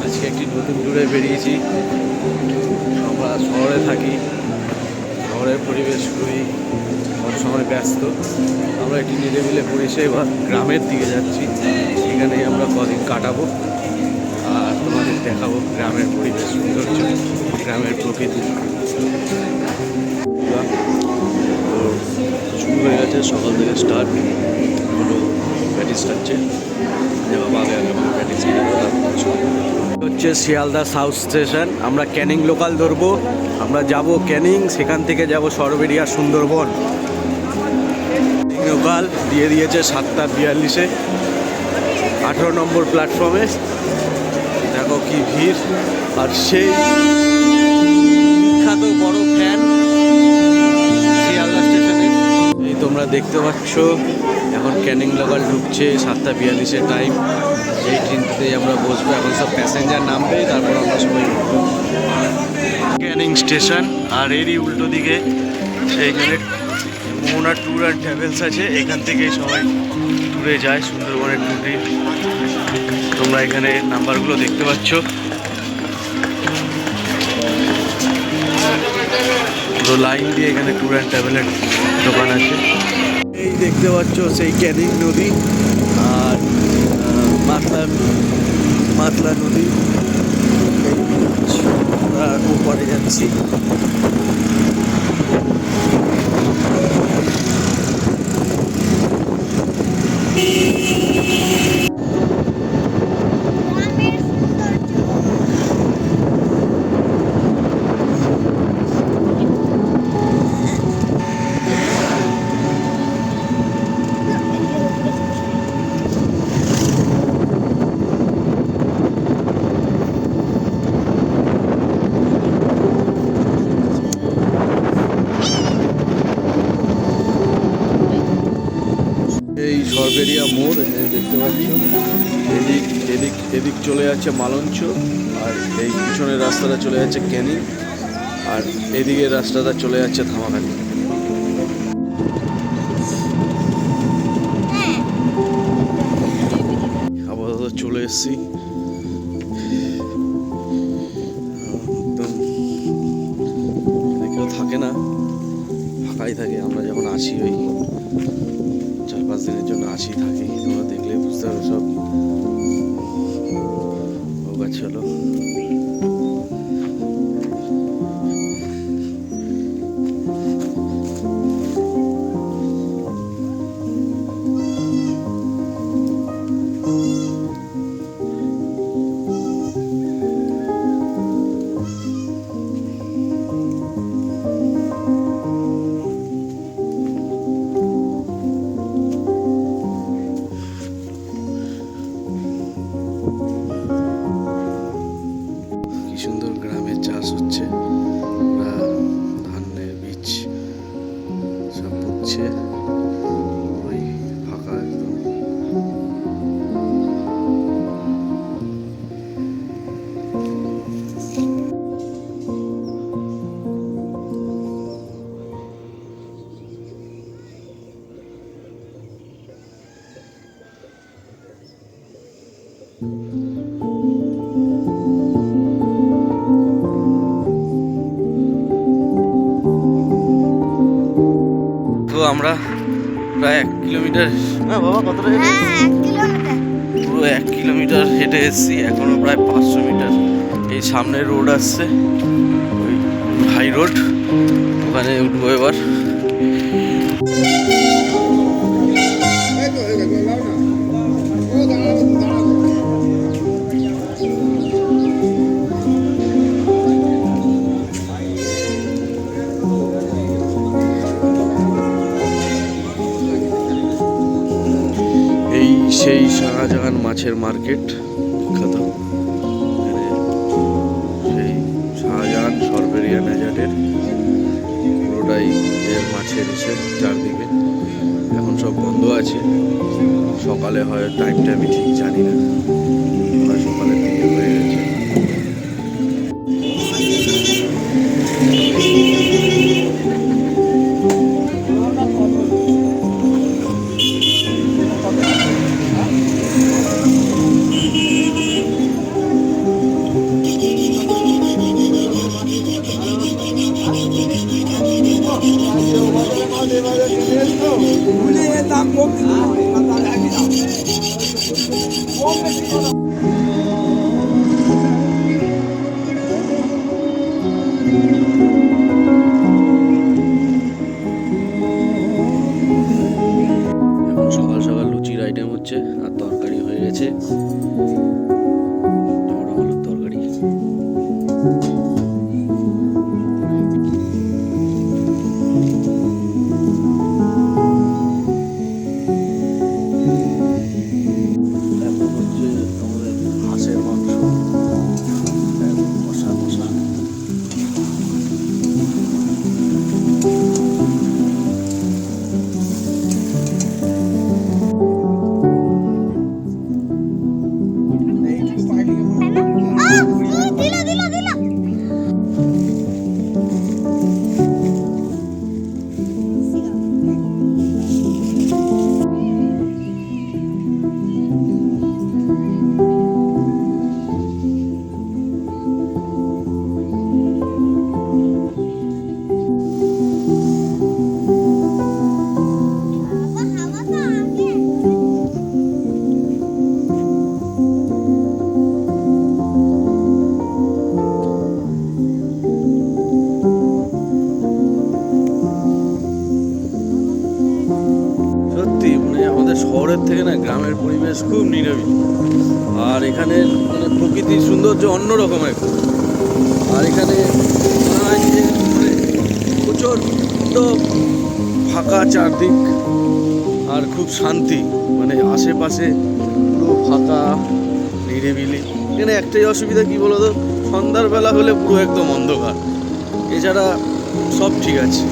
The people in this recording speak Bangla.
আজকে একটি নতুন ট্যুরে বেরিয়েছি। আমরা শহরে থাকি, শহরের পরিবেশ খুবই সবসময় ব্যস্ত। আমরা একটি নিরিবিলি পরিষেবা এবার গ্রামের দিকে যাচ্ছি। এখানেই আমরা কদিন কাটাবো আর তোমাদের দেখাবো গ্রামের পরিবেশ, সৌন্দর্য, গ্রামের প্রকৃতি। শুরু হয়ে গেছে সকাল থেকে স্টার্ট হলো প্যাটিস টাচ্ছে। হচ্ছে শিয়ালদা সাউথ স্টেশন। আমরা ক্যানিং লোকাল ধরবো, আমরা যাব ক্যানিং, সেখান থেকে যাব সরবেরিয়া সুন্দরবন। লোকাল দিয়ে দিয়েছে 7:42-এ 18 নম্বর প্ল্যাটফর্মে। দেখো কি ভিড়, আর সেই বিখ্যাত বড় ফ্যান শিয়ালদা স্টেশনে। এই তোমরা দেখতে পাচ্ছ এখন ক্যানিং লোকাল ঢুকছে, 7:42-এর টাইম। এই ট্রেনটাতেই আমরা বসবো। এখন সব প্যাসেঞ্জার নামবে, তারপর আমরা সবাই ক্যানিং স্টেশন। আর এরই উল্টো দিকে সেইখানে মোহনা ট্যুর অ্যান্ড ট্রাভেলস আছে, এখান থেকেই সবাই ট্যুরে যায়, সুন্দরবনের ট্যুরে। তোমরা এখানে নাম্বারগুলো দেখতে পাচ্ছ। পুরো লাইন দিয়ে এখানে ট্যুর অ্যান্ড ট্রাভেলের দোকান আছে। এই দেখতে পাচ্ছ সেই ক্যানিং নদী আর মাতলা নদী। আমরা ওপারে যাচ্ছি। এই সরবেরিয়া মোড় দেখতে পাচ্ছ। এদিক চলে যাচ্ছে মালঞ্চ, আর এই পিছনের রাস্তাটা চলে যাচ্ছে ক্যানিং, আর এদিকের রাস্তাটা চলে যাচ্ছে ধামাখালি। আপাতত চলে এসছি একদম। কেউ থাকে না, ফাঁকাই থাকে। আমরা যখন আসি ওই 4-5 দিনের জন্য আসি থাকি। তোমরা দেখলে বুঝতে পারো সব চলো। সুন্দর গ্রামের চাষ হচ্ছে, ধানের বীজ সব পুঁতছে। ওই ফাঁকা একদম। তো আমরা প্রায় 1 কিলোমিটার, না বাবা কতটা হেঁটে? 1 কিলোমিটার, পুরো 1 কিলোমিটার হেঁটে এসেছি। এখনো প্রায় 500 মিটার। এই সামনে রোড আসছে, ওই হাই রোড, ওখানে উঠবো এবার। সেই শাহজাহান মাছের মার্কেট বিখ্যাত। সেই শাহজাহান সরবেরিয়া নেজারের পুরোটাই এর মাছের এসে চারদিকে। এখন সব বন্ধ আছে, সকালে হয় টাইমটা আমি ঠিক জানি না, সকালের দিকে হয়ে গেছে। এখন সকাল সকাল লুচির আইটেম হচ্ছে আর তরকারি হয়ে গেছে। ঢোড়া আলুর তরকারি। এখন হচ্ছে আমাদের হাঁসের মাংস, একদম কষা কষা। সত্যি মানে আমাদের শহরের থেকে না গ্রামের পরিবেশ খুব নিরিবিলি। আর এখানে মানে প্রকৃতির সৌন্দর্য অন্যরকম একটা। আর এখানে মনে হয় যে মানে প্রচণ্ড ফাঁকা চারদিক আর খুব শান্তি, মানে আশেপাশে পুরো ফাঁকা নিরিবিলি। এখানে একটাই অসুবিধা কি বলো তো, সন্ধ্যার বেলা হলে পুরো একদম অন্ধকার, এছাড়া সব ঠিক আছে।